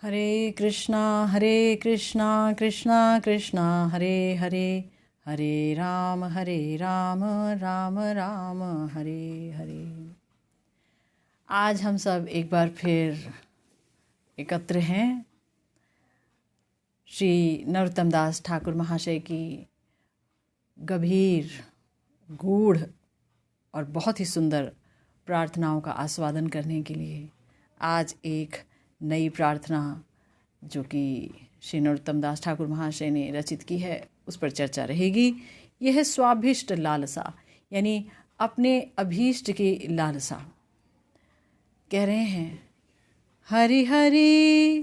हरे कृष्णा कृष्णा कृष्णा हरे हरे, हरे राम राम राम हरे हरे। आज हम सब एक बार फिर एकत्र हैं श्री नरोत्तम दास ठाकुर महाशय की गंभीर, गूढ़ और बहुत ही सुंदर प्रार्थनाओं का आस्वादन करने के लिए। आज एक नई प्रार्थना जो कि श्री नरोत्तम दास ठाकुर महाशय ने रचित की है उस पर चर्चा रहेगी। यह है स्वाभिष्ट लालसा, यानी अपने अभीष्ट की लालसा। कह रहे हैं, हरि हरि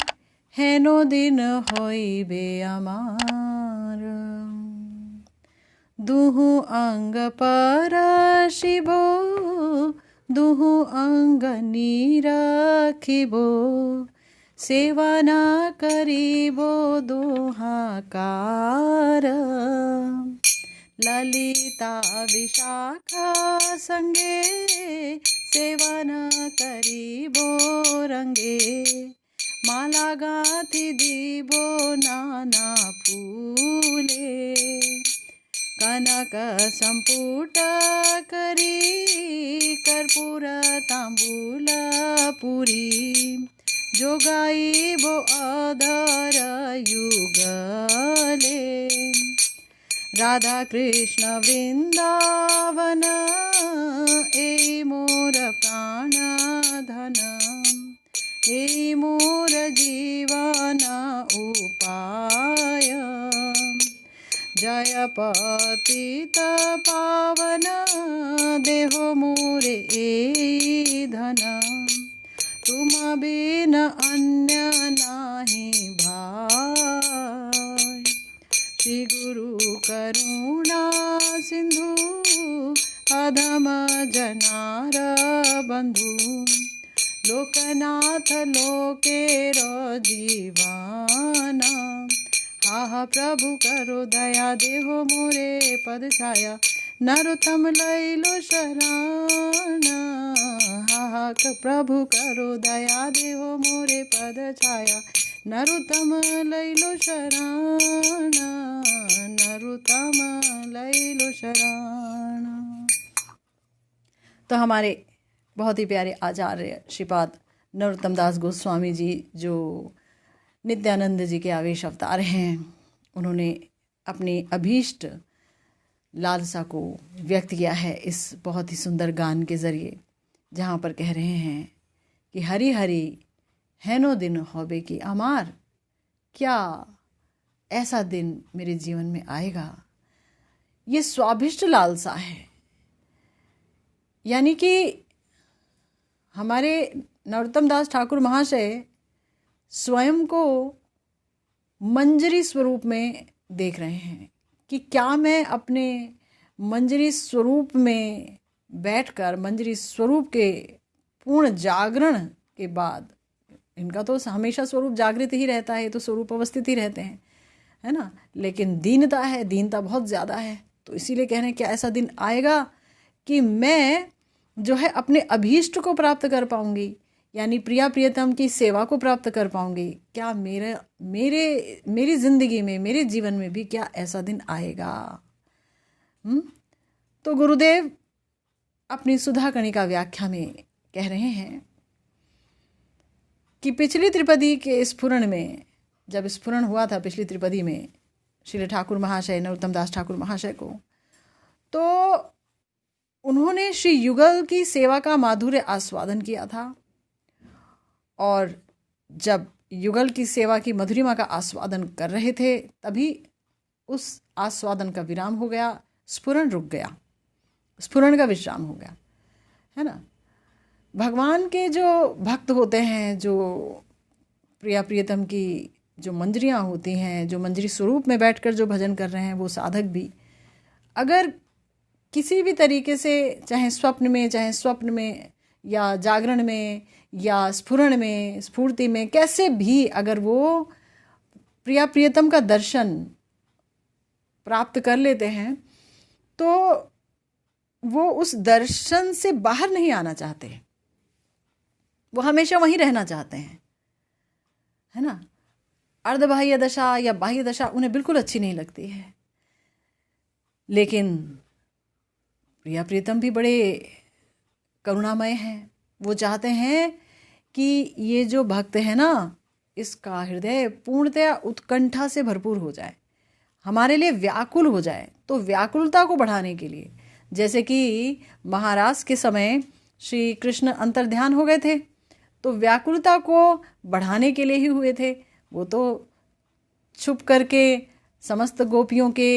हेनो दिन होइबे अमार, दुहु अंग पर शिबो दुहु अंग निराखिबो, सेवा न करिबो दुहाकार, ललिता विशाखा संगे सेवा न करिबो रंगे, माला गाथि दीबो नाना फूले, कनक संपुट करी कर्पूर तांबूल पुरी, जोगाइबो अधर युगले, राधा कृष्ण वृंदावन ए मोर प्राण धन, ए मोर जीवन उपाय, जय पतित पावन देहो मोरे ए धन, तुम बिन अन्य नाही भाई, श्री गुरु करुणा सिंधु अधम जनार बंधु, लोकनाथ लोकेर जीवाना, आह प्रभु करो दया देहो मोरे पद छाया, नरोत्तम लैलो शरण, आह प्रभु करो दया देहो मोरे पद छाया, नरोत्तम लैलो शरण, नरोत्तम लैलो शरण। तो हमारे बहुत ही प्यारे आचार्य श्रीपाद नरोत्तम दास गोस्वामी जी, जो नित्यानंद जी के आवेश अवतार हैं, उन्होंने अपनी अभीष्ट लालसा को व्यक्त किया है इस बहुत ही सुंदर गान के ज़रिए, जहाँ पर कह रहे हैं कि हरि हरि हैनो दिन होबे की अमार, क्या ऐसा दिन मेरे जीवन में आएगा। ये स्वाभिष्ट लालसा है, यानी कि हमारे नरोत्तम दास ठाकुर महाशय स्वयं को मंजरी स्वरूप में देख रहे हैं कि क्या मैं अपने मंजरी स्वरूप में बैठकर, मंजरी स्वरूप के पूर्ण जागरण के बाद, इनका तो हमेशा स्वरूप जागृत ही रहता है, तो स्वरूप अवस्थित ही रहते हैं, है ना, लेकिन दीनता है, दीनता बहुत ज़्यादा है। तो इसीलिए कह रहे हैं क्या ऐसा दिन आएगा कि मैं जो है अपने अभीष्ट को प्राप्त कर पाऊंगी, यानी प्रिया प्रियतम की सेवा को प्राप्त कर पाऊंगी। क्या मेरी ज़िंदगी में, मेरे जीवन में भी क्या ऐसा दिन आएगा। तो गुरुदेव अपनी सुधा कणिका व्याख्या में कह रहे हैं कि पिछली त्रिपदी के स्फुरण में, जब स्फुरण हुआ था पिछली त्रिपदी में श्री ठाकुर महाशय, नरोत्तम दास ठाकुर महाशय को, तो उन्होंने श्री युगल की सेवा का माधुर्य आस्वादन किया था, और जब युगल की सेवा की मधुरिमा का आस्वादन कर रहे थे तभी उस आस्वादन का विराम हो गया, स्फुरण रुक गया, स्फुरण का विश्राम हो गया, है ना। भगवान के जो भक्त होते हैं, जो प्रिया प्रियतम की जो मंजरियाँ होती हैं, जो मंजरी स्वरूप में बैठकर जो भजन कर रहे हैं, वो साधक भी अगर किसी भी तरीके से, चाहे स्वप्न में या जागरण में या स्फुरण में, स्फूर्ति में, कैसे भी अगर वो प्रिया प्रियतम का दर्शन प्राप्त कर लेते हैं, तो वो उस दर्शन से बाहर नहीं आना चाहते, वो हमेशा वहीं रहना चाहते हैं, है ना। अर्धबाह्य दशा या बाह्य दशा उन्हें बिल्कुल अच्छी नहीं लगती है। लेकिन प्रिया प्रीतम भी बड़े करुणामय हैं। वो चाहते हैं कि ये जो भक्त है ना, इसका हृदय पूर्णतया उत्कंठा से भरपूर हो जाए, हमारे लिए व्याकुल हो जाए। तो व्याकुलता को बढ़ाने के लिए, जैसे कि महाराज के समय श्री कृष्ण अंतर्ध्यान हो गए थे, तो व्याकुलता को बढ़ाने के लिए ही हुए थे। वो तो छुप करके समस्त गोपियों के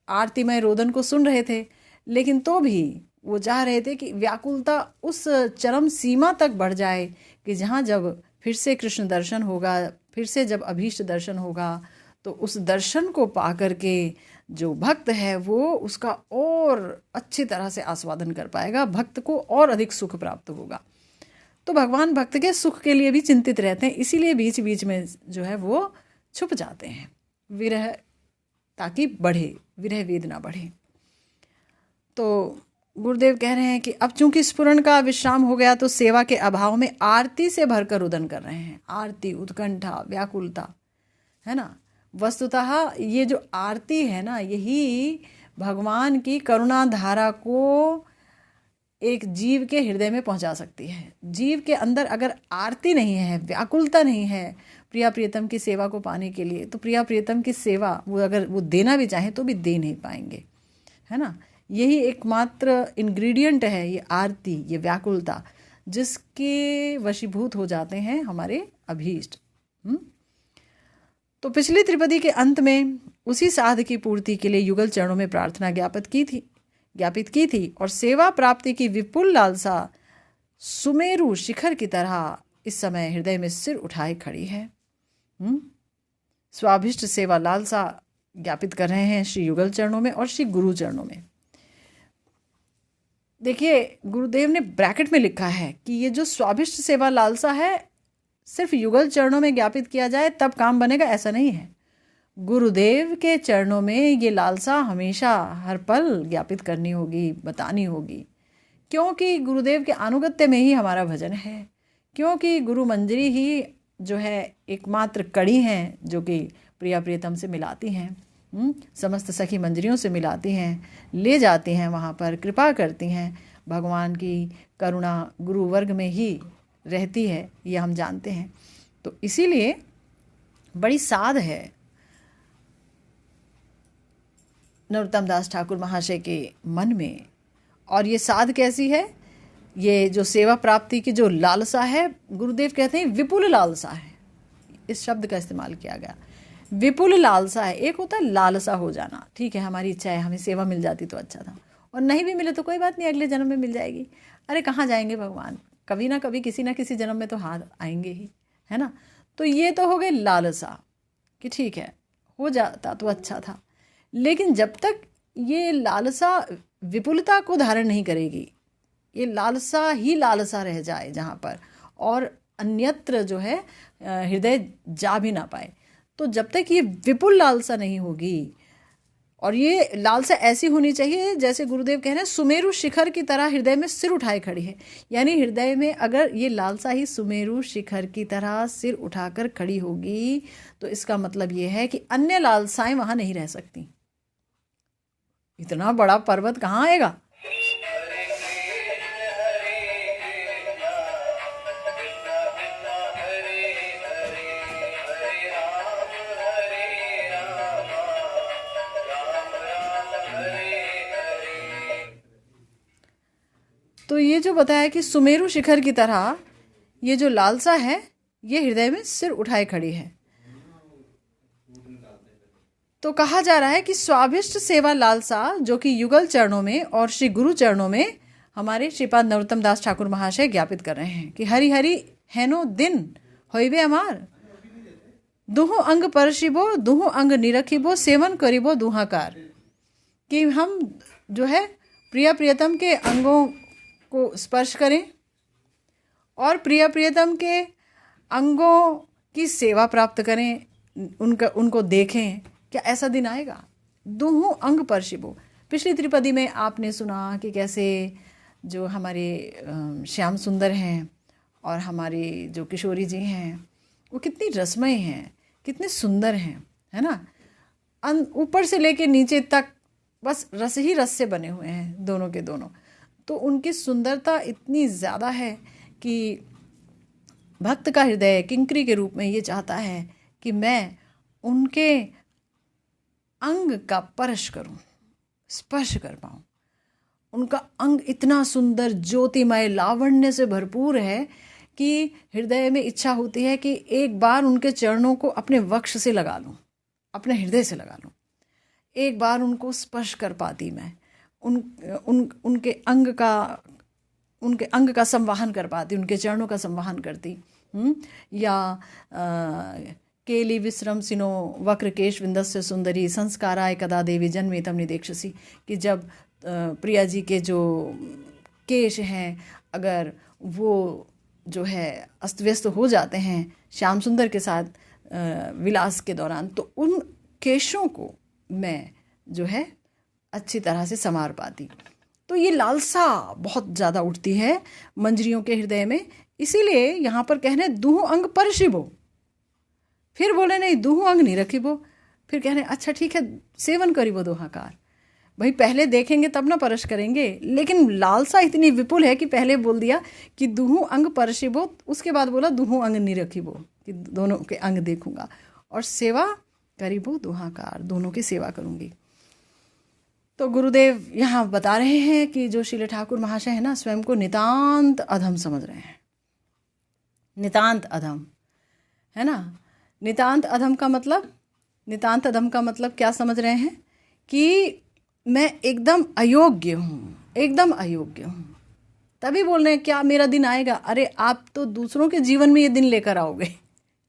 आरतीमय रोदन को सुन रहे थे, लेकिन तो भी वो चाह रहे थे कि व्याकुलता उस चरम सीमा तक बढ़ जाए कि जहाँ जब फिर से कृष्ण दर्शन होगा, फिर से जब अभीष्ट दर्शन होगा, तो उस दर्शन को पा करके जो भक्त है वो उसका और अच्छी तरह से आस्वादन कर पाएगा, भक्त को और अधिक सुख प्राप्त होगा। तो भगवान भक्त के सुख के लिए भी चिंतित रहते हैं, इसीलिए बीच बीच में जो है वो छुप जाते हैं, विरह, ताकि बढ़े, विरह वेदना बढ़े। तो गुरुदेव कह रहे हैं कि अब चूंकि स्फुरण का विश्राम हो गया, तो सेवा के अभाव में आरती से भरकर रुदन कर रहे हैं। आरती, उत्कंठा, व्याकुलता, है ना। वस्तुतः ये जो आरती है ना, यही भगवान की करुणा धारा को एक जीव के हृदय में पहुंचा सकती है। जीव के अंदर अगर आरती नहीं है, व्याकुलता नहीं है प्रिया प्रियतम की सेवा को पाने के लिए, तो प्रिया प्रियतम की सेवा वो अगर वो देना भी चाहें तो भी दे नहीं पाएंगे, है ना। यही एकमात्र इंग्रेडिएंट है ये आरती, ये व्याकुलता, जिसके वशीभूत हो जाते हैं हमारे अभीष्ट। तो पिछली त्रिपदी के अंत में उसी साध की पूर्ति के लिए युगल चरणों में प्रार्थना ज्ञापित की थी और सेवा प्राप्ति की विपुल लालसा सुमेरु शिखर की तरह इस समय हृदय में सिर उठाए खड़ी है। स्वाभिष्ट सेवा लालसा ज्ञापित कर रहे हैं श्री युगल चरणों में और श्री गुरु चरणों में। देखिए, गुरुदेव ने ब्रैकेट में लिखा है कि ये जो स्वाभिष्ट सेवा लालसा है सिर्फ युगल चरणों में ज्ञापित किया जाए तब काम बनेगा, ऐसा नहीं है। गुरुदेव के चरणों में ये लालसा हमेशा हर पल ज्ञापित करनी होगी, बतानी होगी, क्योंकि गुरुदेव के अनुगत्य में ही हमारा भजन है, क्योंकि गुरु मंजरी ही जो है एकमात्र कड़ी हैं जो कि प्रिया प्रियतम से मिलाती हैं, समस्त सखी मंजरियों से मिलाती हैं, ले जाती हैं वहाँ पर, कृपा करती हैं। भगवान की करुणा गुरु वर्ग में ही रहती है, ये हम जानते हैं। तो इसीलिए बड़ी साध है नरोत्तम दास ठाकुर महाशय के मन में। और ये साध कैसी है? ये जो सेवा प्राप्ति की जो लालसा है, गुरुदेव कहते हैं विपुल लालसा है, इस शब्द का इस्तेमाल किया गया। विपुल लालसा है। एक होता है लालसा हो जाना, ठीक है हमारी इच्छा है हमें सेवा मिल जाती तो अच्छा था, और नहीं भी मिले तो कोई बात नहीं, अगले जन्म में मिल जाएगी। अरे कहाँ जाएंगे भगवान, कभी ना कभी किसी ना किसी जन्म में तो हाथ आएंगे ही, है ना। तो ये तो हो गए लालसा कि ठीक है हो जाता तो अच्छा था। लेकिन जब तक ये लालसा विपुलता को धारण नहीं करेगी, ये लालसा ही लालसा रह जाए जहाँ पर, और अन्यत्र जो है हृदय जा भी ना पाए, तो जब तक ये विपुल लालसा नहीं होगी, और ये लालसा ऐसी होनी चाहिए जैसे गुरुदेव कह रहे हैं सुमेरु शिखर की तरह हृदय में सिर उठाए खड़ी है। यानी हृदय में अगर ये लालसा ही सुमेरु शिखर की तरह सिर उठाकर खड़ी होगी, तो इसका मतलब ये है कि अन्य लालसाएं वहां नहीं रह सकती। इतना बड़ा पर्वत कहाँ आएगा? तो ये जो बताया कि सुमेरु शिखर की तरह ये जो लालसा है ये हृदय में सिर उठाए खड़ी है, तो कहा जा रहा है कि स्वाभिष्ट सेवा लालसा जो कि युगल चरणों में और श्री गुरु चरणों में हमारे श्रीपाद नरोत्तम दास ठाकुर महाशय ज्ञापित कर रहे हैं कि हरि हरि हैनो दिन होइबे अमार, दुहु अंग परशिबो दुहु अंग निरखिबो सेवन करिबो दुहाकार। कि हम जो है प्रिया प्रियतम के अंगों को स्पर्श करें और प्रिया प्रियतम के अंगों की सेवा प्राप्त करें, उनको देखें। क्या ऐसा दिन आएगा? दुहु अंग परशिबो। पिछली त्रिपदी में आपने सुना कि कैसे जो हमारे श्याम सुंदर हैं और हमारे जो किशोरी जी हैं वो कितनी रसमय हैं, कितने सुंदर हैं, है ना। ऊपर से लेके नीचे तक बस रस ही रस से बने हुए हैं दोनों के दोनों। तो उनकी सुंदरता इतनी ज़्यादा है कि भक्त का हृदय किंकरी के रूप में ये चाहता है कि मैं उनके अंग का स्पर्श करूं, स्पर्श कर पाऊं। उनका अंग इतना सुंदर ज्योतिमय लावण्य से भरपूर है कि हृदय में इच्छा होती है कि एक बार उनके चरणों को अपने वक्ष से लगा लूं, अपने हृदय से लगा लूं, एक बार उनको स्पर्श कर पाती मैं, उनके अंग का संवाहन कर पाती, उनके चरणों का संवाहन करती। या केली विश्रम सिनो वक्र केश विंदस्य सुंदरी संस्काराय कदा देवी जन्मेतम निदेक्षसी, कि जब प्रिया जी के जो केश हैं अगर वो जो है अस्त व्यस्त हो जाते हैं श्याम सुंदर के साथ विलास के दौरान, तो उन केशों को मैं जो है अच्छी तरह से संवार पाती। तो ये लालसा बहुत ज़्यादा उठती है मंजरियों के हृदय में। इसीलिए यहाँ पर कहने दूह अंग परशिबो, फिर बोले नहीं दूह अंग नहीं रखिबो, फिर कहने अच्छा ठीक है सेवन करिबो दोहाकार। भाई पहले देखेंगे तब ना परश करेंगे, लेकिन लालसा इतनी विपुल है कि पहले बोल दिया कि दूह अंग परशिबो, उसके बाद बोला दूह अंग नहीं रखिबो, कि दोनों के अंग देखूंगा, और सेवा करिबो दोहाकार, दोनों की सेवा करूंगी। तो गुरुदेव यहाँ बता रहे हैं कि जो श्रील ठाकुर महाशय है ना, स्वयं को नितांत अधम समझ रहे हैं। नितांत अधम, है ना। नितांत अधम का मतलब, नितांत अधम का मतलब क्या समझ रहे हैं कि मैं एकदम अयोग्य हूँ, एकदम अयोग्य हूँ। तभी बोल रहे हैं क्या मेरा दिन आएगा। अरे आप तो दूसरों के जीवन में ये दिन लेकर आओगे।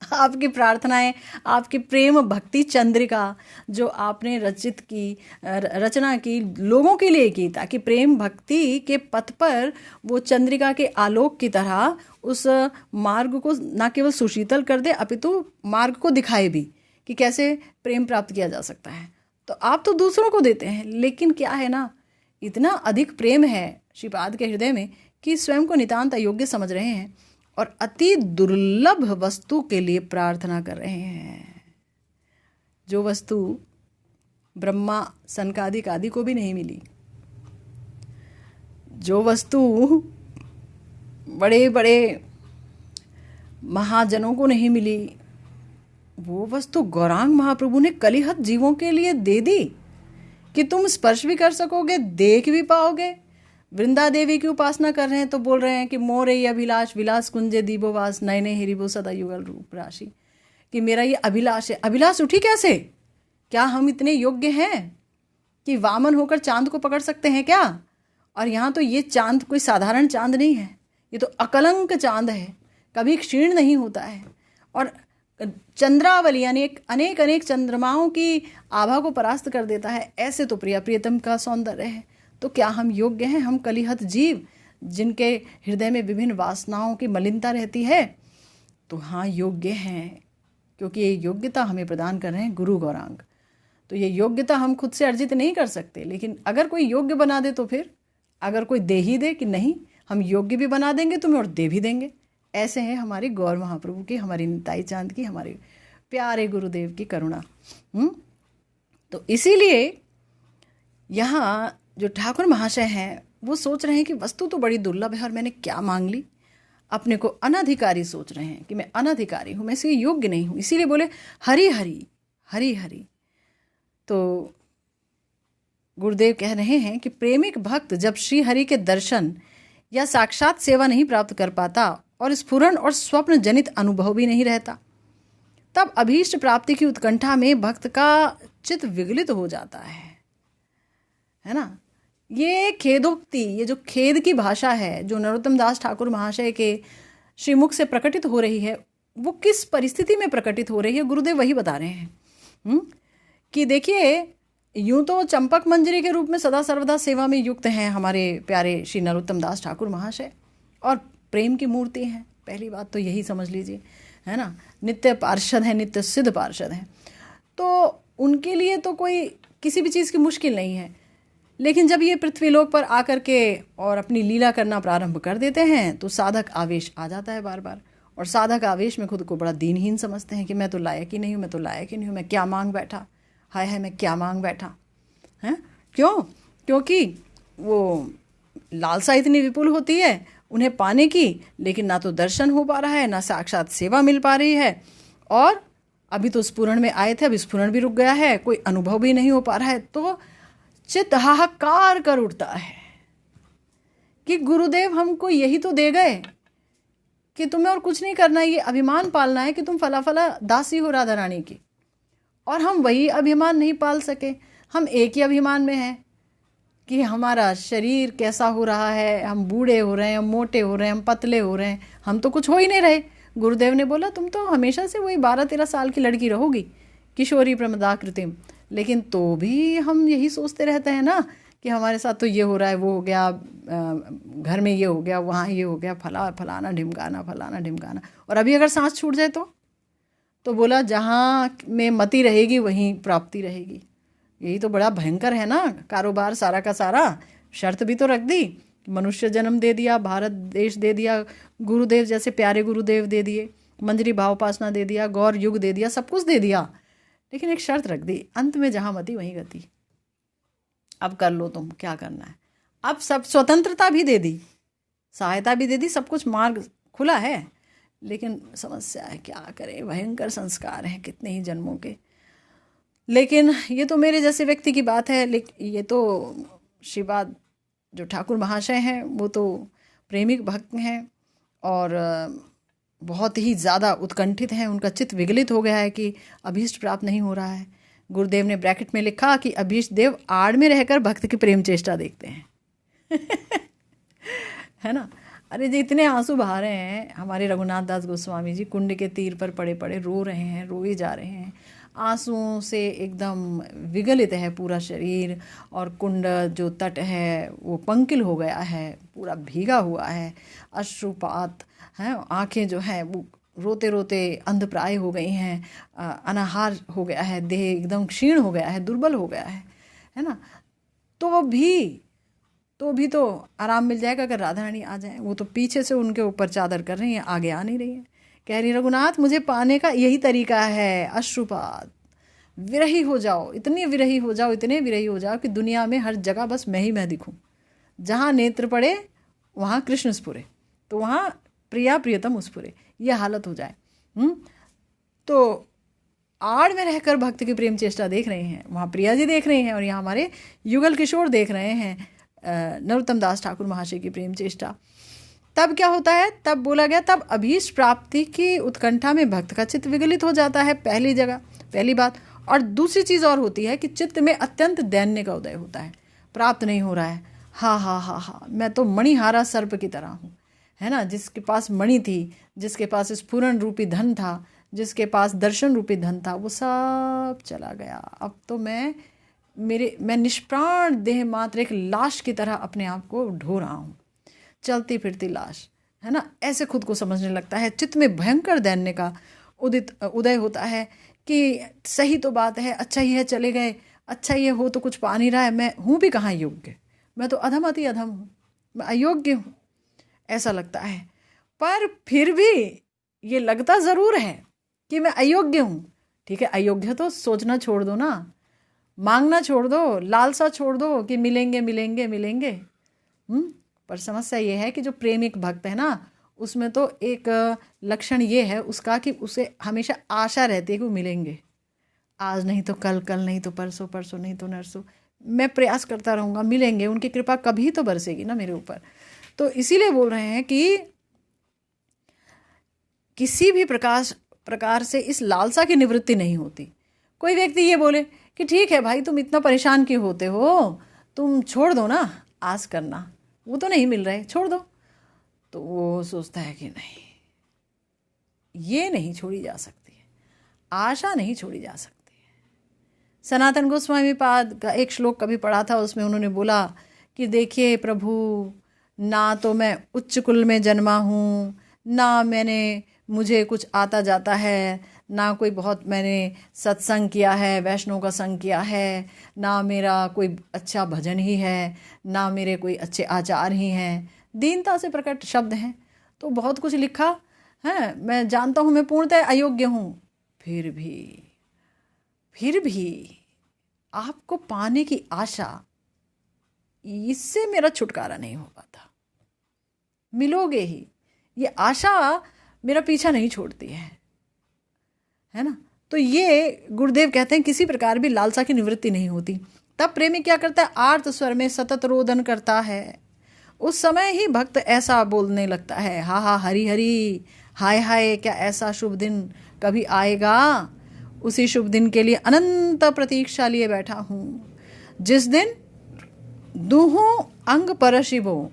आपकी प्रार्थनाएं, आपकी प्रेम भक्ति चंद्रिका जो आपने रचना की लोगों के लिए की, ताकि प्रेम भक्ति के पथ पर वो चंद्रिका के आलोक की तरह उस मार्ग को न केवल सुशीतल कर दे अपितु मार्ग को दिखाए भी कि कैसे प्रेम प्राप्त किया जा सकता है। तो आप तो दूसरों को देते हैं, लेकिन क्या है ना, इतना अधिक प्रेम है श्रीपाद के हृदय में कि स्वयं को नितांत अयोग्य समझ रहे हैं और अति दुर्लभ वस्तु के लिए प्रार्थना कर रहे हैं, जो वस्तु ब्रह्मा सनकादिक आदि को भी नहीं मिली, जो वस्तु बड़े बड़े महाजनों को नहीं मिली, वो वस्तु गौरांग महाप्रभु ने कलिहत जीवों के लिए दे दी कि तुम स्पर्श भी कर सकोगे, देख भी पाओगे। वृंदा देवी की उपासना कर रहे हैं तो बोल रहे हैं कि मोरे अभिलाष विलास कुंजे दीबोवास नयने हिरिबो सदा युगल रूप राशि, कि मेरा ये अभिलाष है। अभिलाष उठी कैसे? क्या हम इतने योग्य हैं कि वामन होकर चांद को पकड़ सकते हैं क्या? और यहाँ तो ये चांद कोई साधारण चांद नहीं है, ये तो अकलंक चांद है, कभी क्षीण नहीं होता है, और चंद्रावली यानी अनेक अनेक चंद्रमाओं की आभा को परास्त कर देता है। ऐसे तो प्रिया प्रियतम का सौंदर्य है। तो क्या हम योग्य हैं? हम कलिहत जीव जिनके हृदय में विभिन्न वासनाओं की मलिनता रहती है, तो हाँ योग्य हैं, क्योंकि ये योग्यता हमें प्रदान कर रहे हैं गुरु गौरांग। तो ये योग्यता हम खुद से अर्जित नहीं कर सकते, लेकिन अगर कोई योग्य बना दे तो फिर अगर कोई दे ही दे कि नहीं हम योग्य भी बना देंगे तुम्हें और दे भी देंगे। ऐसे है हमारी गौर महाप्रभु की, हमारी निताई चांद की, हमारे प्यारे गुरुदेव की करुणा। तो इसीलिए यहाँ जो ठाकुर महाशय हैं वो सोच रहे हैं कि वस्तु तो बड़ी दुर्लभ है और मैंने क्या मांग ली। अपने को अनधिकारी सोच रहे हैं कि मैं अनधिकारी हूँ, मैं इसके योग्य नहीं हूँ। इसीलिए बोले हरि हरि हरि हरि। तो गुरुदेव कह रहे हैं कि प्रेमिक भक्त जब श्री हरि के दर्शन या साक्षात सेवा नहीं प्राप्त कर पाता और स्फुरन और स्वप्न जनित अनुभव भी नहीं रहता, तब अभीष्ट प्राप्ति की उत्कंठा में भक्त का चित्त विगलित हो जाता है ना। ये खेदोक्ति, ये जो खेद की भाषा है जो नरोत्तम दास ठाकुर महाशय के श्रीमुख से प्रकटित हो रही है, वो किस परिस्थिति में प्रकटित हो रही है गुरुदेव वही बता रहे हैं। कि देखिए यूं तो चंपक मंजरी के रूप में सदा सर्वदा सेवा में युक्त हैं हमारे प्यारे श्री नरोत्तम दास ठाकुर महाशय, और प्रेम की मूर्ति हैं। पहली बात तो यही समझ लीजिए, है ना। नित्य पार्षद हैं, नित्य सिद्ध पार्षद हैं, तो उनके लिए तो कोई किसी भी चीज़ की मुश्किल नहीं है। लेकिन जब ये पृथ्वीलोक पर आकर के और अपनी लीला करना प्रारंभ कर देते हैं तो साधक आवेश आ जाता है बार बार, और साधक आवेश में खुद को बड़ा दीनहीन समझते हैं कि मैं तो लायक ही नहीं हूँ, मैं तो लायक ही नहीं हूँ, मैं क्या मांग बैठा, हाय हाय मैं क्या मांग बैठा हैं। क्यों? क्योंकि वो लालसा इतनी विपुल होती है उन्हें पाने की, लेकिन ना तो दर्शन हो पा रहा है, ना साक्षात सेवा मिल पा रही है, और अभी तो स्फुरण में आए थे, अब स्फुरण भी रुक गया है, कोई अनुभव भी नहीं हो पा रहा है। तो चित्त हाहाकार कर उठता है कि गुरुदेव हमको यही तो दे गए कि तुम्हें और कुछ नहीं करना, ये अभिमान पालना है कि तुम फला फला दासी हो राधा रानी की, और हम वही अभिमान नहीं पाल सके। हम एक ही अभिमान में हैं कि हमारा शरीर कैसा हो रहा है, हम बूढ़े हो रहे हैं, हम मोटे हो रहे हैं, हम पतले हो रहे हैं, हम तो कुछ हो ही नहीं रहे। गुरुदेव ने बोला तुम तो हमेशा से वही 12-13 साल की लड़की रहोगी, किशोरी प्रमदाकृतिम। लेकिन तो भी हम यही सोचते रहते हैं ना कि हमारे साथ तो ये हो रहा है, वो हो गया, घर में ये हो गया, वहाँ ये हो गया, फलाना ढिमकाना। और अभी अगर सांस छूट जाए तो बोला जहाँ में मति रहेगी वहीं प्राप्ति रहेगी। यही तो बड़ा भयंकर है ना कारोबार सारा का सारा। शर्त भी तो रख दी, मनुष्य जन्म दे दिया, भारत देश दे दिया, गुरुदेव जैसे प्यारे गुरुदेव दे दिए, मंजरी भावोपासना दे दिया, गौर युग दे दिया, सब कुछ दे दिया, लेकिन एक शर्त रख दी, अंत में जहाँ मति वहीं गति। अब कर लो तुम क्या करना है। अब सब स्वतंत्रता भी दे दी, सहायता भी दे दी, सब कुछ मार्ग खुला है, लेकिन समस्या है क्या करें, भयंकर संस्कार हैं कितने ही जन्मों के। लेकिन ये तो मेरे जैसे व्यक्ति की बात है, लेकिन ये तो श्रीपाद जो ठाकुर महाशय हैं वो तो प्रेमिक भक्त हैं और बहुत ही ज़्यादा उत्कंठित हैं। उनका चित्त विगलित हो गया है कि अभीष्ट प्राप्त नहीं हो रहा है। गुरुदेव ने ब्रैकेट में लिखा कि अभीष्ट देव आड़ में रहकर भक्त की प्रेम चेष्टा देखते हैं है ना। अरे जी इतने आंसू बहा रहे हैं हमारे रघुनाथ दास गोस्वामी जी, कुंड के तीर पर पड़े पड़े रो रहे हैं, रोए जा रहे हैं, आंसुओं से एकदम विगलित है पूरा शरीर, और कुंड जो तट है वो पंकिल हो गया है, पूरा भीगा हुआ है, अश्रुपात हैं, आंखें जो हैं वो रोते रोते अंधप्राय हो गई हैं, अनाहार हो गया है, देह एकदम क्षीण हो गया है, दुर्बल हो गया है ना। तो भी तो आराम मिल जाएगा अगर राधा रानी आ जाए। वो तो पीछे से उनके ऊपर चादर कर रही हैं, आगे आ नहीं रही हैं, कह रही रघुनाथ मुझे पाने का यही तरीका है, अश्रुपात, विरही हो जाओ, इतने विरही हो जाओ कि दुनिया में हर जगह बस मैं ही मैं दिखूं, जहाँ नेत्र पड़े वहाँ कृष्ण स्फुरे, तो वहाँ प्रिया प्रियतम स्फुरे, ये हालत हो जाए। तो आड़ में रहकर भक्त की प्रेम चेष्टा देख रहे हैं, वहाँ प्रिया जी देख रहे हैं, और यहाँ हमारे युगल किशोर देख रहे हैं नरोत्तम दास ठाकुर महाशय की प्रेम चेष्टा। तब क्या होता है, तब बोला गया तब अभीष्ट प्राप्ति की उत्कंठा में भक्त का चित्त विगलित हो जाता है, पहली बात। और दूसरी चीज़ और होती है कि चित्त में अत्यंत दैन्य का उदय होता है, प्राप्त नहीं हो रहा है, हा मैं तो मणिहारा सर्प की तरह हूँ, है ना। जिसके पास मणि थी, जिसके पास स्फुरन रूपी धन था, जिसके पास दर्शन रूपी धन था, वो सब चला गया। अब तो मैं निष्प्राण देह मात्र एक लाश की तरह अपने आप को ढो रहा हूँ, चलती फिरती लाश, है ना। ऐसे खुद को समझने लगता है, चित्त में भयंकर दैन्य का उदय होता है कि सही तो बात है, अच्छा ही है चले गए, अच्छा ये हो तो कुछ पा नहीं रहा है, मैं हूँ भी कहाँ योग्य, मैं तो अधम अति अधम हूँ, मैं अयोग्य हूँ, ऐसा लगता है। पर फिर भी ये लगता ज़रूर है कि मैं अयोग्य हूँ। ठीक है, अयोग्य तो सोचना छोड़ दो ना, मांगना छोड़ दो, लालसा छोड़ दो कि मिलेंगे। पर समस्या ये है कि जो प्रेमिक भक्त है ना, उसमें तो एक लक्षण ये है उसका कि उसे हमेशा आशा रहती है कि वो मिलेंगे, आज नहीं तो कल, कल नहीं तो परसों, परसों नहीं तो नरसों, मैं प्रयास करता रहूँगा, मिलेंगे, उनकी कृपा कभी तो बरसेगी ना मेरे ऊपर। तो इसीलिए बोल रहे हैं कि किसी भी प्रकार से इस लालसा की निवृत्ति नहीं होती। कोई व्यक्ति ये बोले कि ठीक है भाई तुम इतना परेशान क्यों होते हो, तुम छोड़ दो ना आस करना, वो तो नहीं मिल रहे, छोड़ दो। तो वो सोचता है कि नहीं, ये नहीं छोड़ी जा सकती है, आशा नहीं छोड़ी जा सकती है। सनातन गोस्वामी पाद का एक श्लोक कभी पढ़ा था, उसमें उन्होंने बोला कि देखिए प्रभु, ना तो मैं उच्च कुल में जन्मा हूँ, ना मुझे कुछ आता जाता है, ना कोई बहुत मैंने सत्संग किया है, वैष्णव का संग किया है, ना मेरा कोई अच्छा भजन ही है, ना मेरे कोई अच्छे आचार ही हैं, दीनता से प्रकट शब्द हैं। तो बहुत कुछ लिखा हैं, मैं जानता हूँ मैं पूर्णतः अयोग्य हूँ, फिर भी आपको पाने की आशा, इससे मेरा छुटकारा नहीं हो पाता। मिलोगे ही, ये आशा मेरा पीछा नहीं छोड़ती है ना। तो ये गुरुदेव कहते हैं किसी प्रकार भी लालसा की निवृत्ति नहीं होती। तब प्रेमी क्या करता है, आर्त स्वर में सतत रोदन करता है। उस समय ही भक्त ऐसा बोलने लगता है, हा हा हरि हरि, हाय हाय, क्या ऐसा शुभ दिन कभी आएगा। उसी शुभ दिन के लिए अनंत प्रतीक्षा लिए बैठा हूँ, जिस दिन दुहों अंग परशिबो,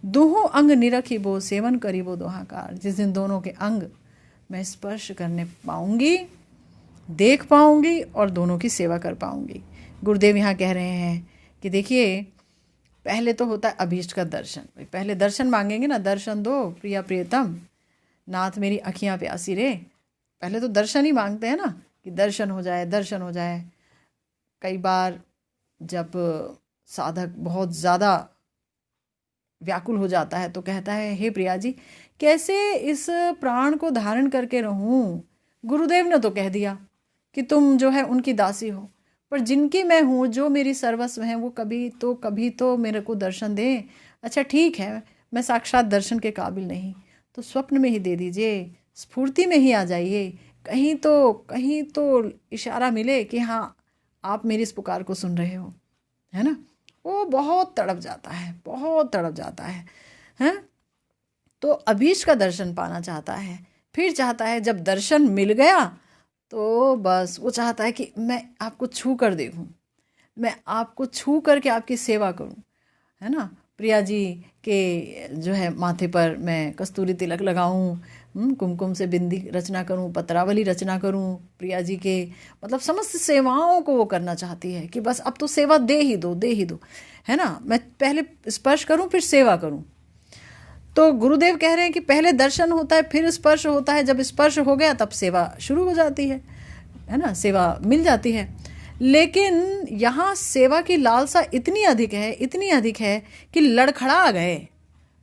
दुहों अंग निरखिबो, सेवन करिबो दोहाकार। जिस दिन दोनों के अंग मैं स्पर्श करने पाऊंगी, देख पाऊंगी और दोनों की सेवा कर पाऊंगी। गुरुदेव यहाँ कह रहे हैं कि देखिए, पहले तो होता है अभीष्ट का दर्शन। पहले दर्शन मांगेंगे ना, दर्शन दो प्रिया प्रियतम, नाथ मेरी अखियाँ प्यासी रे। पहले तो दर्शन ही मांगते हैं ना, कि दर्शन हो जाए, दर्शन हो जाए। कई बार जब साधक बहुत ज़्यादा व्याकुल हो जाता है तो कहता है, हे प्रिया जी, कैसे इस प्राण को धारण करके रहूं। गुरुदेव ने तो कह दिया कि तुम जो है उनकी दासी हो, पर जिनकी मैं हूँ, जो मेरी सर्वस्व हैं, वो कभी तो मेरे को दर्शन दें। अच्छा ठीक है, मैं साक्षात दर्शन के काबिल नहीं, तो स्वप्न में ही दे दीजिए, स्फूर्ति में ही आ जाइए, कहीं तो इशारा मिले कि हाँ आप मेरी इस पुकार को सुन रहे हो, है ना। वो बहुत तड़प जाता है, हैं? तो अभीष्ट का दर्शन पाना चाहता है। फिर चाहता है जब दर्शन मिल गया तो बस वो चाहता है कि मैं आपको छू कर देखूं, मैं आपको छू करके आपकी सेवा करूं, है ना। प्रिया जी के जो है माथे पर मैं कस्तूरी तिलक लगाऊं, कुमकुम से बिंदी रचना करूं, पत्रावली रचना करूं, प्रिया जी के मतलब समस्त सेवाओं को वो करना चाहती है कि बस अब तो सेवा दे ही दो, है ना। मैं पहले स्पर्श करूं फिर सेवा करूं। तो गुरुदेव कह रहे हैं कि पहले दर्शन होता है, फिर स्पर्श होता है। जब स्पर्श हो गया तब सेवा शुरू हो जाती है ना, सेवा मिल जाती है। लेकिन यहाँ सेवा की लालसा इतनी अधिक है कि लड़खड़ा गए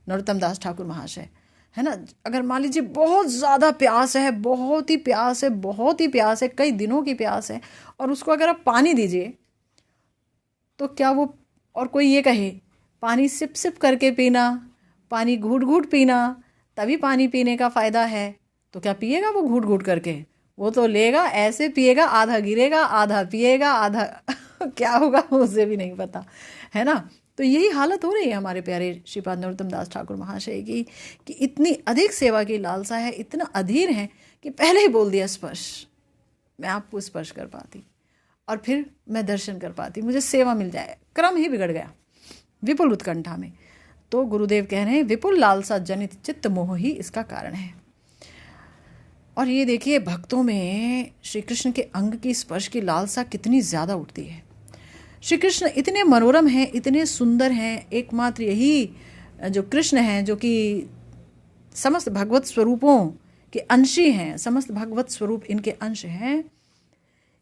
नरोत्तम दास ठाकुर महाशय, है ना। अगर मान लीजिए बहुत ज़्यादा प्यास है, बहुत ही प्यास है, कई दिनों की प्यास है, और उसको अगर आप पानी दीजिए तो क्या वो, और कोई ये कहे पानी सिप सिप करके पीना, पानी घूट घूट पीना, तभी पानी पीने का फ़ायदा है, तो क्या पिएगा वो घूट घूट करके? वो तो लेगा, ऐसे पिएगा, आधा गिरेगा, आधा पिएगा, आधा क्या होगा उसे भी नहीं पता, है ना। तो यही हालत हो रही है हमारे प्यारे श्रीपाद नरोत्तम दास ठाकुर महाशय की, कि इतनी अधिक सेवा की लालसा है, इतना अधीर है कि पहले ही बोल दिया स्पर्श, मैं आपको स्पर्श कर पाती और फिर मैं दर्शन कर पाती, मुझे सेवा मिल जाए। क्रम ही बिगड़ गया विपुल उत्कंठा में। तो गुरुदेव कह रहे हैं विपुल लालसा जनित चित्त मोह ही इसका कारण है। और ये देखिए, भक्तों में श्री कृष्ण के अंग की स्पर्श की लालसा कितनी ज़्यादा उठती है। श्री कृष्ण इतने मनोरम हैं, इतने सुंदर हैं, एकमात्र यही जो कृष्ण हैं, जो कि समस्त भगवत स्वरूपों के अंशी हैं, समस्त भगवत स्वरूप इनके अंश हैं।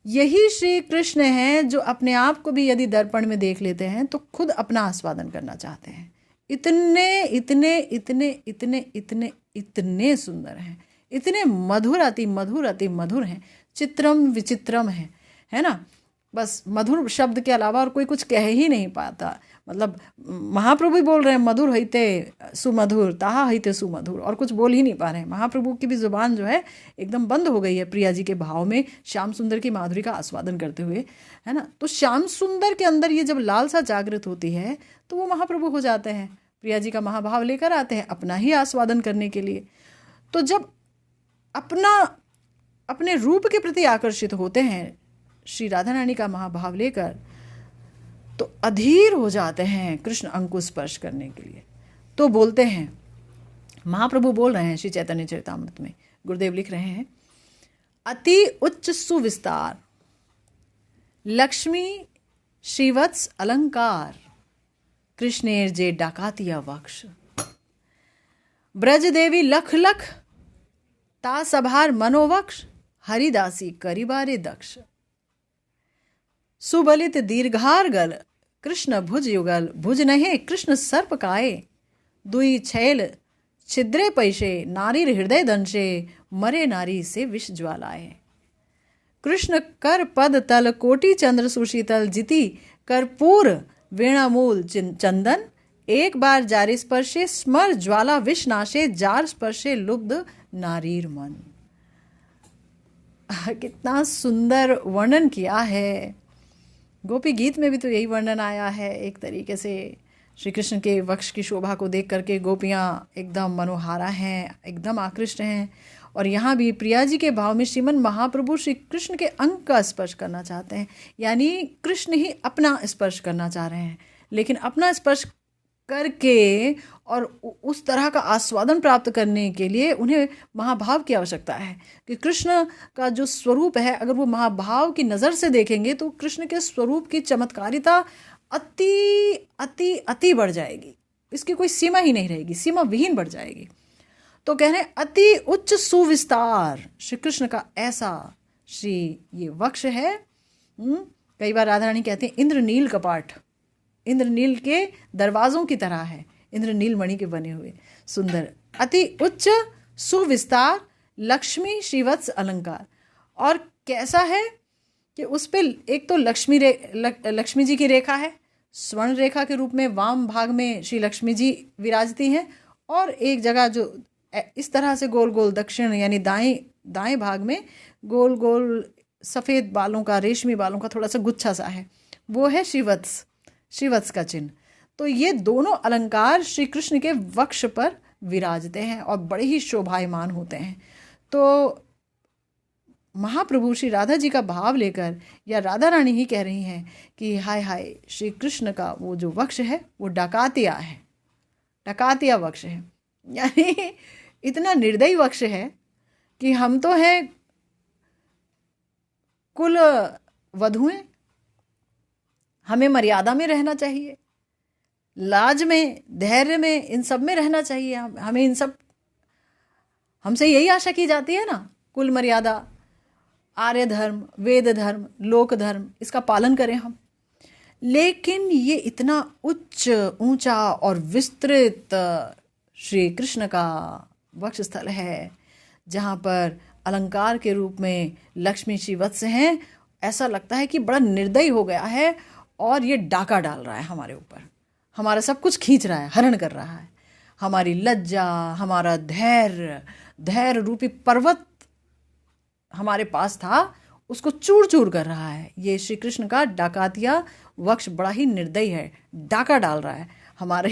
यही श्री कृष्ण हैं जो अपने आप को भी यदि दर्पण में देख लेते हैं तो खुद अपना आस्वादन करना चाहते हैं। इतने इतने इतने इतने इतने इतने सुंदर हैं, इतने मधुर, अति मधुर हैं, चित्रम विचित्रम है ना। बस मधुर शब्द के अलावा और कोई कुछ कह ही नहीं पाता। मतलब महाप्रभु ही बोल रहे हैं मधुर हईते सुमधुर, ताहा हईते सुमधुर, और कुछ बोल ही नहीं पा रहे हैं। महाप्रभु की भी जुबान जो है एकदम बंद हो गई है प्रिया जी के भाव में, श्याम सुंदर की माधुरी का आस्वादन करते हुए, है ना। तो श्याम सुंदर के अंदर ये जब लालसा जागृत होती है तो वो महाप्रभु हो जाते हैं, प्रिया जी का महाभाव लेकर आते हैं अपना ही आस्वादन करने के लिए। तो जब अपने रूप के प्रति आकर्षित होते हैं श्री राधा रानी का महाभाव लेकर, तो अधीर हो जाते हैं कृष्ण अंग को स्पर्श करने के लिए। तो बोलते हैं, महाप्रभु बोल रहे हैं श्री चैतन्य चरितामृत में, गुरुदेव लिख रहे हैं, अति उच्च सुविस्तार लक्ष्मी श्रीवत्स अलंकार कृष्णेर जे डाकातिया वक्ष ब्रज देवी लख लख ता सभार मनोवक्ष हरिदासी करिबारे दक्ष सुबलित दीर्घार गल कृष्ण भुज युगल भुज नहे कृष्ण सर्प काये दुई छैल छिद्रे पैसे नारी हृदय दंशे, मरे नारी से विष ज्वालाए। कृष्ण कर पद तल कोटि चंद्र सुशीतल, जिति कर्पूर वीणामूल चंदन, एक बार जारी स्पर्शे स्मर ज्वाला विष नाशे, जार स्पर्शे लुब्ध नारीर मन। कितना सुंदर वर्णन किया है। गोपी गीत में भी तो यही वर्णन आया है। एक तरीके से श्री कृष्ण के वक्ष की शोभा को देख करके गोपियाँ एकदम मनोहारा हैं, एकदम आकृष्ट हैं। और यहाँ भी प्रिया जी के भाव में श्रीमन महाप्रभु श्री कृष्ण के अंग का स्पर्श करना चाहते हैं, यानी कृष्ण ही अपना स्पर्श करना चाह रहे हैं। लेकिन अपना स्पर्श करके और उस तरह का आस्वादन प्राप्त करने के लिए उन्हें महाभाव की आवश्यकता है कि कृष्ण का जो स्वरूप है, अगर वो महाभाव की नज़र से देखेंगे तो कृष्ण के स्वरूप की चमत्कारिता अति अति अति बढ़ जाएगी। इसकी कोई सीमा ही नहीं रहेगी, सीमा विहीन बढ़ जाएगी। तो कह रहे हैं अति उच्च सुविस्तार श्री कृष्ण का ऐसा श्री ये वक्ष है। कई बार राधा रानी कहते हैं इंद्रनील कपाट, इंद्रनील के दरवाजों की तरह है, इंद्रनील मणि के बने हुए सुंदर अति उच्च सुविस्तार लक्ष्मी श्रीवत्स अलंकार। और कैसा है कि उस पे एक तो लक्ष्मी जी की रेखा है, स्वर्ण रेखा के रूप में वाम भाग में श्री लक्ष्मी जी विराजती हैं, और एक जगह जो इस तरह से गोल गोल दक्षिण यानी दाएं भाग में गोल गोल सफ़ेद बालों का, रेशमी बालों का थोड़ा सा गुच्छा सा है, वो है श्रीवत्स का चिन्ह। तो ये दोनों अलंकार श्री कृष्ण के वक्ष पर विराजते हैं और बड़े ही शोभायमान होते हैं। तो महाप्रभु श्री राधा जी का भाव लेकर या राधा रानी ही कह रही हैं कि हाय हाय श्री कृष्ण का वो जो वक्ष है वो डाकातिया है, डाकातिया वक्ष है, यानी इतना निर्दयी वक्ष है कि हम तो हैं कुल वधुएं, हमें मर्यादा में रहना चाहिए, लाज में, धैर्य में, इन सब में रहना चाहिए। हमें इन सब, हमसे यही आशा की जाती है ना, कुल मर्यादा, आर्य धर्म, वेद धर्म, लोक धर्म, इसका पालन करें हम। लेकिन ये इतना उच्च ऊंचा और विस्तृत श्री कृष्ण का वक्ष स्थल है जहाँ पर अलंकार के रूप में लक्ष्मी श्रीवत्स हैं। ऐसा लगता है कि बड़ा निर्दयी हो गया है और ये डाका डाल रहा है हमारे ऊपर, हमारा सब कुछ खींच रहा है, हरण कर रहा है। हमारी लज्जा, हमारा धैर्य रूपी पर्वत हमारे पास था, उसको चूर चूर कर रहा है। ये श्री कृष्ण का डाकातिया वक्ष बड़ा ही निर्दयी है, डाका डाल रहा है, हमारा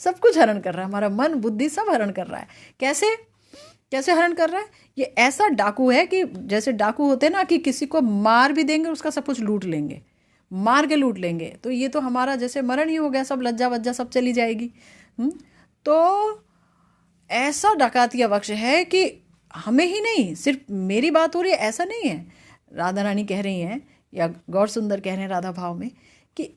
सब कुछ हरण कर रहा है, हमारा मन बुद्धि सब हरण कर रहा है। कैसे हरण कर रहा है? ये ऐसा डाकू है कि जैसे डाकू होते हैं ना कि किसी को मार भी देंगे, उसका सब कुछ लूट लेंगे, मार के लूट लेंगे। तो ये तो हमारा जैसे मरण ही हो गया, सब लज्जा वज्जा सब चली जाएगी। तो ऐसा डाकातिया वक्ष है कि हमें ही नहीं, सिर्फ मेरी बात हो रही है ऐसा नहीं है, राधा रानी कह रही हैं या गौर सुंदर कह रहे हैं राधा भाव में कि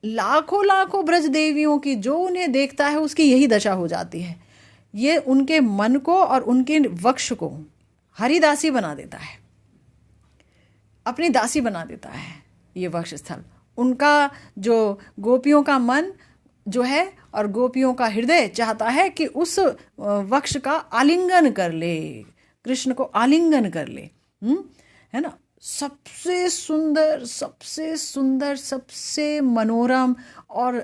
लाखों लाखों ब्रज देवियों की जो उन्हें देखता है उसकी यही दशा हो जाती है। ये उनके मन को और उनके वक्ष को हरिदासी बना देता है, अपनी दासी बना देता है ये वक्ष स्थल। उनका जो गोपियों का मन जो है और गोपियों का हृदय चाहता है कि उस वक्ष का आलिंगन कर ले, कृष्ण को आलिंगन कर ले, है ना। सबसे सुंदर सबसे मनोरम और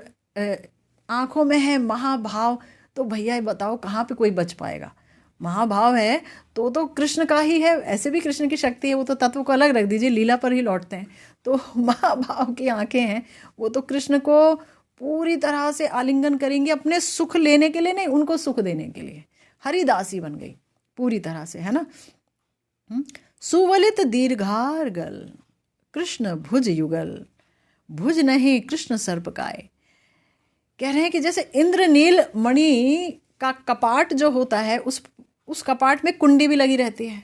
आंखों में है महाभाव। तो भैया बताओ कहाँ पे कोई बच पाएगा? महाभाव है तो कृष्ण का ही है, ऐसे भी कृष्ण की शक्ति है, वो तो तत्व को अलग रख दीजिए, लीला पर ही लौटते हैं। तो महाभाव की आंखें हैं, वो तो कृष्ण को पूरी तरह से आलिंगन करेंगी अपने सुख लेने के लिए, नहीं उनको सुख देने के लिए। हरिदासी बन गई पूरी तरह से, है ना। सुवलित दीर्घार गल कृष्ण भुज युगल, भुज नहीं कृष्ण सर्पकाय। कह रहे हैं कि जैसे इंद्रनील मणि का कपाट जो होता है, उस कपाट में कुंडी भी लगी रहती है।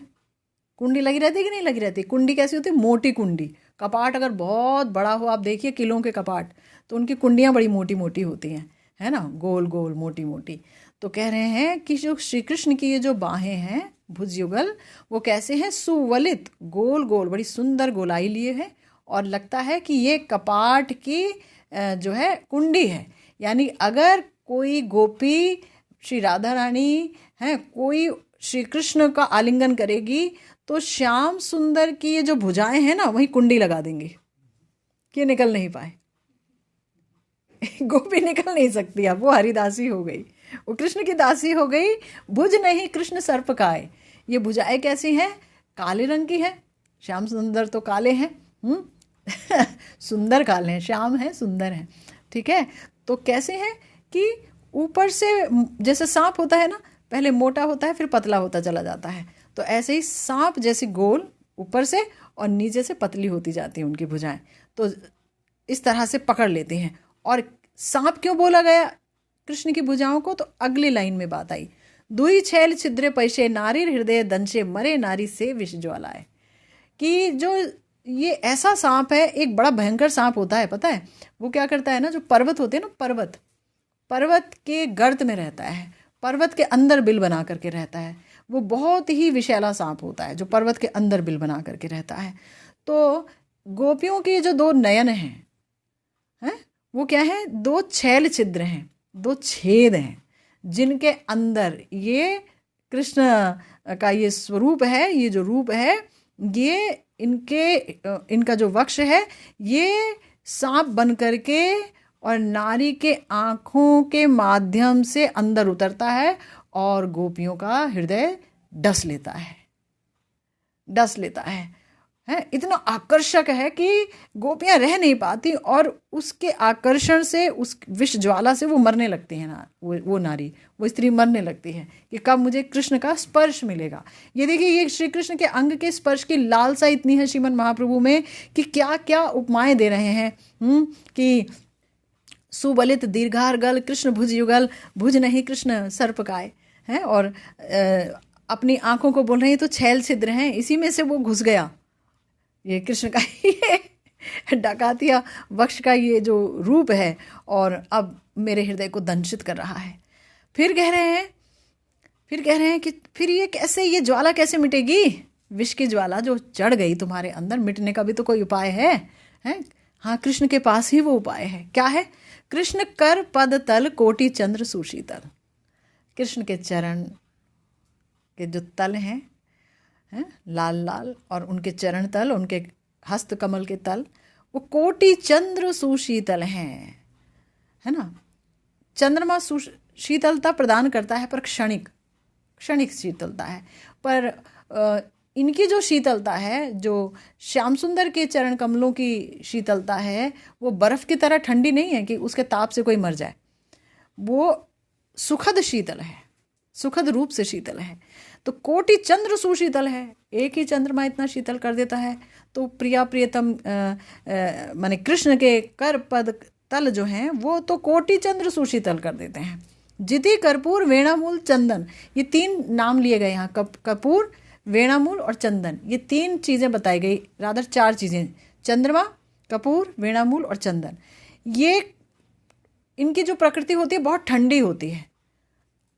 कुंडी लगी रहती है कि नहीं लगी रहती? कुंडी कैसी होती है? मोटी कुंडी। कपाट अगर बहुत बड़ा हो, आप देखिए किलों के कपाट, तो उनकी कुंडियाँ बड़ी मोटी मोटी होती हैं, है ना, गोल गोल मोटी मोटी। तो कह रहे हैं कि जो श्री कृष्ण की ये जो बाहें हैं भुजयुगल, वो कैसे हैं? सुवलित, गोल गोल, बड़ी सुंदर गोलाई लिए हैं, और लगता है कि ये कपाट की जो है कुंडी है। यानी अगर कोई गोपी श्री राधा रानी हैं कोई श्री कृष्ण का आलिंगन करेगी तो श्याम सुंदर की ये जो भुजाएं हैं ना वही कुंडी लगा देंगे कि निकल नहीं पाए। गोपी निकल नहीं सकती, अब वो हरिदासी हो गई, वो कृष्ण की दासी हो गई। भुज नहीं कृष्ण सर्प काए, ये भुजाएं कैसी हैं? काले रंग की है। श्याम सुंदर तो काले हैं, सुंदर काले हैं, श्याम है सुंदर है, ठीक है। तो कैसे हैं कि ऊपर से जैसे सांप होता है ना, पहले मोटा होता है फिर पतला होता चला जाता है, तो ऐसे ही सांप जैसी गोल ऊपर से और नीचे से पतली होती जाती हैं उनकी भुजाएं, तो इस तरह से पकड़ लेते हैं। और सांप क्यों बोला गया कृष्ण की भुजाओं को? तो अगली लाइन में बात आई, दुई छैल छिद्रे पैसे नारी हृदय दंशे मरे नारी से विष ज्वालाए, कि जो ये ऐसा सांप है, एक बड़ा भयंकर सांप होता है, पता है वो क्या करता है ना, जो पर्वत होते हैं ना, पर्वत के गर्त में रहता है, पर्वत के अंदर बिल बना करके रहता है, वो बहुत ही विषैला सांप होता है जो पर्वत के अंदर बिल बना करके रहता है। तो गोपियों के जो दो नयन हैं वो क्या है? दो छैल छिद्र हैं, दो छेद हैं जिनके अंदर ये कृष्ण का ये स्वरूप है, ये जो रूप है, ये इनका जो वक्ष है ये सांप बन करके और नारी के आँखों के माध्यम से अंदर उतरता है और गोपियों का हृदय डस लेता है, इतना आकर्षक है कि गोपियां रह नहीं पाती और उसके आकर्षण से, उस विष ज्वाला से वो मरने लगती है ना, वो नारी, वो स्त्री मरने लगती है कि कब मुझे कृष्ण का स्पर्श मिलेगा। ये देखिए, ये श्री कृष्ण के अंग के स्पर्श की लालसा इतनी है श्रीमद् महाप्रभु में कि क्या क्या उपमाएं दे रहे हैं कि सुबलित दीर्घार गल कृष्ण भुज युगल, भुज नहीं कृष्ण सर्प काय है, और अपनी आंखों को बोल रहे हैं तो छैल छिद्र हैं, इसी में से वो घुस गया ये कृष्ण का ये डाकातिया वक्ष का ये जो रूप है, और अब मेरे हृदय को दंशित कर रहा है। फिर कह रहे हैं कि फिर ये कैसे, ये ज्वाला कैसे मिटेगी? विष की ज्वाला जो चढ़ गई तुम्हारे अंदर, मिटने का भी तो कोई उपाय है? हाँ, कृष्ण के पास ही वो उपाय है। क्या है? कृष्ण कर पद तल कोटि चंद्र सुशीतल। कृष्ण के चरण के जो तल हैं लाल लाल, और उनके चरण तल, उनके हस्त कमल के तल, वो कोटि चंद्र सुशीतल हैं, है ना। चंद्रमा शीतलता प्रदान करता है, पर क्षणिक शीतलता है, पर इनकी जो शीतलता है, जो श्याम सुंदर के चरण कमलों की शीतलता है, वो बर्फ की तरह ठंडी नहीं है कि उसके ताप से कोई मर जाए, वो सुखद शीतल है, सुखद रूप से शीतल है। तो कोटि चंद्र सुशीतल है, एक ही चंद्रमा इतना शीतल कर देता है। तो प्रियतम माने कृष्ण के कर पद तल जो हैं वो तो कोटि चंद्र सुशीतल कर देते हैं। जिति कर्पूर वेणामूल चंदन, ये तीन नाम लिए गए यहाँ, कर्पूर वेणामूल और चंदन, ये तीन चीज़ें बताई गई, रादर चार चीज़ें, चंद्रमा, कपूर, वेणामूल और चंदन। ये इनकी जो प्रकृति होती है बहुत ठंडी होती है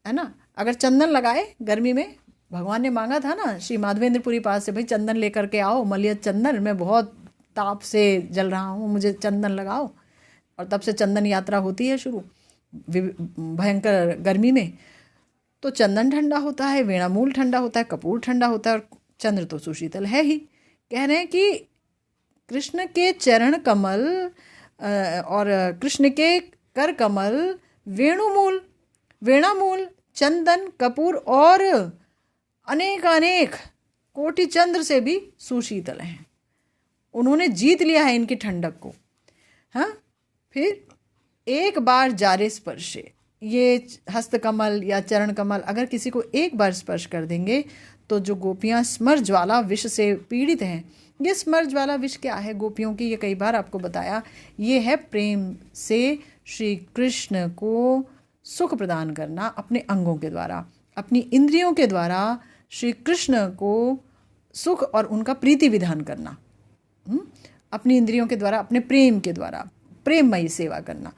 ना। अगर चंदन लगाए गर्मी में, भगवान ने मांगा था ना श्री माधवेंद्रपुरी पास से, भाई चंदन लेकर के आओ, मलियत चंदन, मैं बहुत ताप से जल रहा हूँ, मुझे चंदन लगाओ। और तब से चंदन यात्रा होती है शुरू भयंकर गर्मी में। तो चंदन ठंडा होता है, वेणामूल ठंडा होता है, कपूर ठंडा होता है, और चंद्र तो सुशीतल है ही। कह रहे हैं कि कृष्ण के चरण कमल और कृष्ण के कर कमल वेणामूल चंदन कपूर और अनेक कोटि चंद्र से भी सुशीतल हैं। उन्होंने जीत लिया है इनकी ठंडक को। हाँ, फिर एक बार जारे स्पर्शे, ये हस्त कमल या चरण कमल अगर किसी को एक बार स्पर्श कर देंगे तो जो गोपियाँ स्मर ज्वाला विष से पीड़ित हैं, ये स्मर ज्वाला विष क्या है गोपियों की, ये कई बार आपको बताया, ये है प्रेम से श्री कृष्ण को सुख प्रदान करना अपने अंगों के द्वारा, अपनी इंद्रियों के द्वारा श्री कृष्ण को सुख और उनका प्रीति विधान करना, अपनी इंद्रियों के द्वारा, अपने प्रेम के द्वारा प्रेममयी सेवा करना।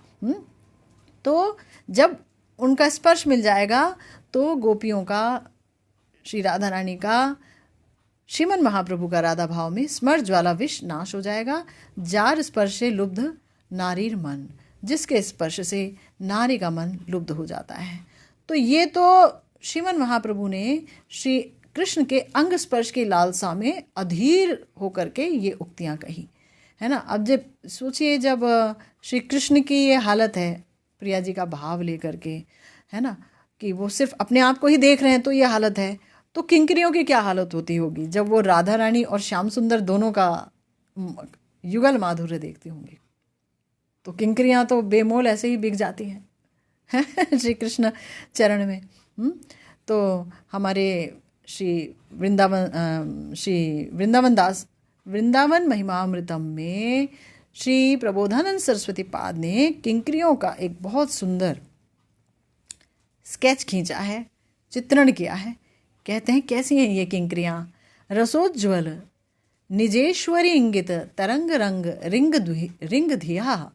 तो जब उनका स्पर्श मिल जाएगा तो गोपियों का, श्री राधा रानी का, श्रीमन महाप्रभु का राधा भाव में स्मर ज्वाला विष नाश हो जाएगा। जार स्पर्शे लुब्ध नारीर मन, जिसके स्पर्श से नारी का मन लुब्ध हो जाता है। तो ये तो श्रीमन महाप्रभु ने श्री कृष्ण के अंग स्पर्श की लालसा में अधीर होकर के ये उक्तियां कही, है ना। अब जब सोचिए, जब श्री कृष्ण की ये हालत है प्रिया जी का भाव लेकर के, है ना, कि वो सिर्फ अपने आप को ही देख रहे हैं, तो ये हालत है, तो किंकरियों की क्या हालत होती होगी जब वो राधा रानी और श्याम सुंदर दोनों का युगल माधुर्य देखती होंगी। तो किंकरियां तो बेमोल ऐसे ही बिक जाती हैं श्री कृष्ण चरण में। तो हमारे श्री वृंदावन दास वृंदावन महिमामृतम में श्री प्रबोधानंद सरस्वती पाद ने किंकरियों का एक बहुत सुंदर स्केच खींचा है, चित्रण किया है। कहते हैं कैसी हैं ये किंकरियां। रसोज्ज्वल निजेश्वरी इंगित तरंग रंग रिंग धिया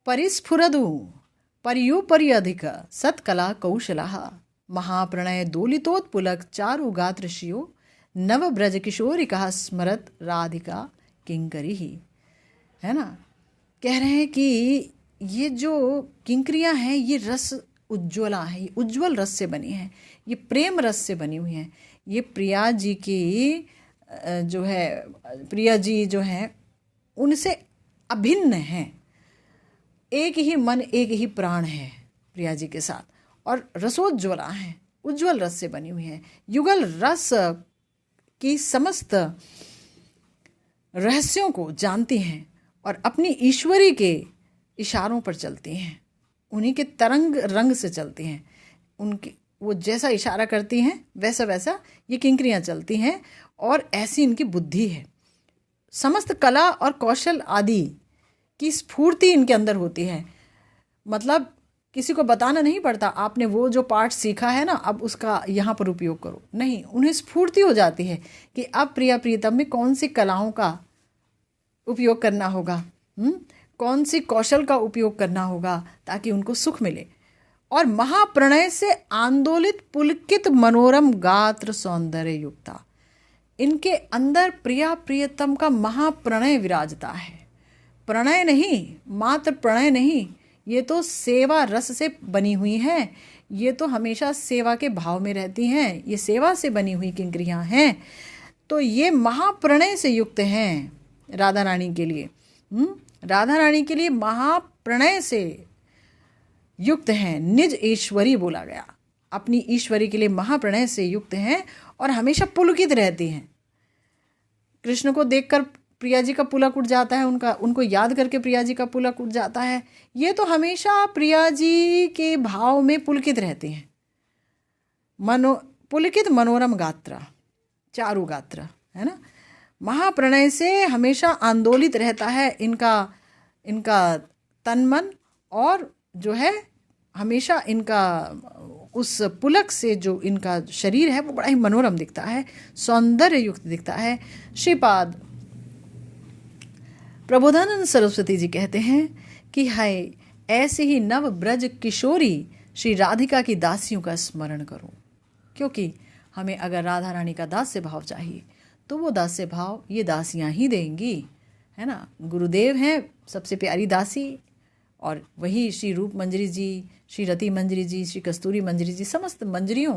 परिस्फुरदु पर्युपर्यधिक सत्कला कौशलः महाप्रणय दोलितोत्पुलक चारु गात्रशियो नव ब्रज किशोरिका स्मरत राधिका किंकरी ही, है ना। कह रहे हैं कि ये जो किंकरियां हैं ये रस उज्ज्वला है, ये उज्ज्वल रस से बनी है, ये प्रेम रस से बनी हुई हैं। ये प्रिया जी की जो है, प्रिया जी जो हैं उनसे अभिन्न हैं। एक ही मन एक ही प्राण है प्रिया जी के साथ, और रसोज्ज्वला हैं, उज्ज्वल रस से बनी हुई हैं। युगल रस की समस्त रहस्यों को जानती हैं और अपनी ईश्वरी के इशारों पर चलती हैं, उन्हीं के तरंग रंग से चलती हैं। उनकी वो जैसा इशारा करती हैं वैसा वैसा ये किंकरियां चलती हैं, और ऐसी इनकी बुद्धि है। समस्त कला और कौशल आदि की स्फूर्ति इनके अंदर होती है। मतलब किसी को बताना नहीं पड़ता, आपने वो जो पाठ सीखा है ना, अब उसका यहाँ पर उपयोग करो, नहीं, उन्हें स्फूर्ति हो जाती है कि अब प्रिया प्रीतम में कौन सी कलाओं का उपयोग करना होगा, कौन सी कौशल का उपयोग करना होगा ताकि उनको सुख मिले। और महाप्रणय से आंदोलित पुलकित मनोरम गात्र सौंदर्य युक्ता, इनके अंदर प्रिया प्रियतम का महाप्रणय विराजता है। प्रणय नहीं, मात्र प्रणय नहीं, ये तो सेवा रस से बनी हुई हैं, ये तो हमेशा सेवा के भाव में रहती हैं, ये सेवा से बनी हुई किंकरियां हैं। तो ये महाप्रणय से युक्त हैं राधा रानी के लिए। राधा रानी के लिए महाप्रणय से युक्त हैं, निज ईश्वरी बोला गया, अपनी ईश्वरी के लिए महाप्रणय से युक्त हैं और हमेशा पुलकित रहती हैं। कृष्ण को देखकर प्रिया जी का पुलक उठ जाता है, उनको याद करके प्रिया जी का पुलक उठ जाता है। ये तो हमेशा प्रिया जी के भाव में पुलकित रहती हैं। पुलकित मनोरम गात्र, चारु गात्र, है ना। महाप्रणय से हमेशा आंदोलित रहता है इनका तन मन, और जो है हमेशा इनका उस पुलक से जो इनका शरीर है वो बड़ा ही मनोरम दिखता है, सौंदर्य युक्त दिखता है। श्रीपाद प्रबोधानंद सरस्वती जी कहते हैं कि हाय, ऐसे ही नव ब्रज किशोरी श्री राधिका की दासियों का स्मरण करो। क्योंकि हमें अगर राधा रानी का दास्य भाव चाहिए तो वो दास्य भाव ये दासियां ही देंगी, है ना। गुरुदेव हैं सबसे प्यारी दासी, और वही श्री रूप मंजरी जी, श्री रति मंजरी जी, श्री कस्तूरी मंजरी जी समस्त मंजरियों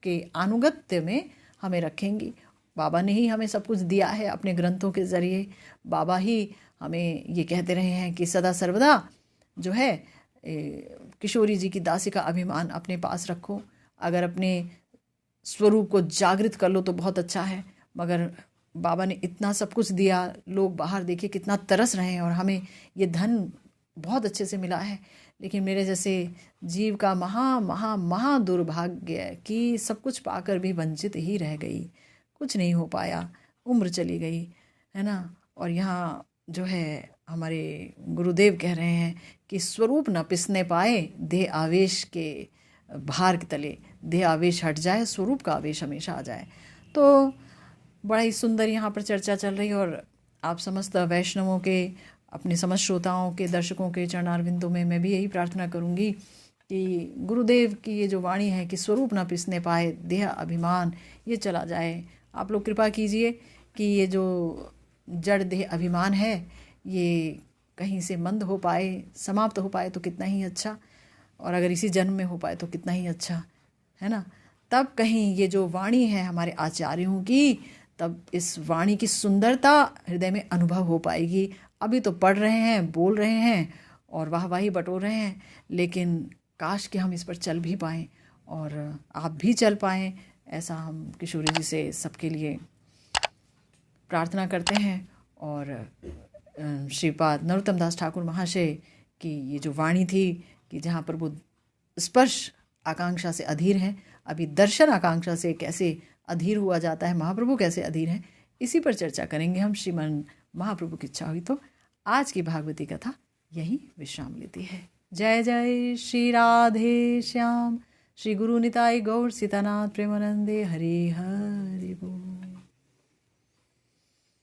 के अनुगत्य में हमें रखेंगी। बाबा ने ही हमें सब कुछ दिया है अपने ग्रंथों के ज़रिए। बाबा ही हमें ये कहते रहे हैं कि सदा सर्वदा जो है किशोरी जी की दासी का अभिमान अपने पास रखो। अगर अपने स्वरूप को जागृत कर लो तो बहुत अच्छा है, मगर बाबा ने इतना सब कुछ दिया, लोग बाहर देखिए कितना तरस रहे हैं, और हमें ये धन बहुत अच्छे से मिला है, लेकिन मेरे जैसे जीव का महा महा महा दुर्भाग्य कि सब कुछ पाकर भी वंचित ही रह गई, कुछ नहीं हो पाया, उम्र चली गई, है ना। और यहाँ जो है हमारे गुरुदेव कह रहे हैं कि स्वरूप न पिसने पाए, देह आवेश के भार के तले देह आवेश हट जाए, स्वरूप का आवेश हमेशा आ जाए। तो बड़ा ही सुंदर यहाँ पर चर्चा चल रही है, और आप समस्त वैष्णवों के, अपने समस्त श्रोताओं के, दर्शकों के चरणारविंदों में मैं भी यही प्रार्थना करूँगी कि गुरुदेव की ये जो वाणी है कि स्वरूप न पिसने पाए, देह अभिमान ये चला जाए। आप लोग कृपा कीजिए कि ये जो जड़ देह अभिमान है ये कहीं से मंद हो पाए, समाप्त हो पाए तो कितना ही अच्छा। और अगर इसी जन्म में हो पाए तो कितना ही अच्छा है ना। तब कहीं ये जो वाणी है हमारे आचार्यों की, तब इस वाणी की सुंदरता हृदय में अनुभव हो पाएगी। अभी तो पढ़ रहे हैं, बोल रहे हैं और वाहवाही बटोर रहे हैं, लेकिन काश कि हम इस पर चल भी पाएँ और आप भी चल पाएँ, ऐसा हम किशोरी जी से सबके लिए प्रार्थना करते हैं। और श्रीपाद नरोत्तम दास ठाकुर महाशय की ये जो वाणी थी कि जहाँ पर वो स्पर्श आकांक्षा से अधीर हैं, अभी दर्शन आकांक्षा से कैसे अधीर हुआ जाता है, महाप्रभु कैसे अधीर हैं, इसी पर चर्चा करेंगे हम, श्रीमन महाप्रभु की इच्छा हुई तो। आज की भागवती कथा यही विश्राम लेती है। जय जय श्री राधे श्याम, श्री गुरु निताई गौर सीतानाथ प्रेमानंदे, हरि हरि बोल।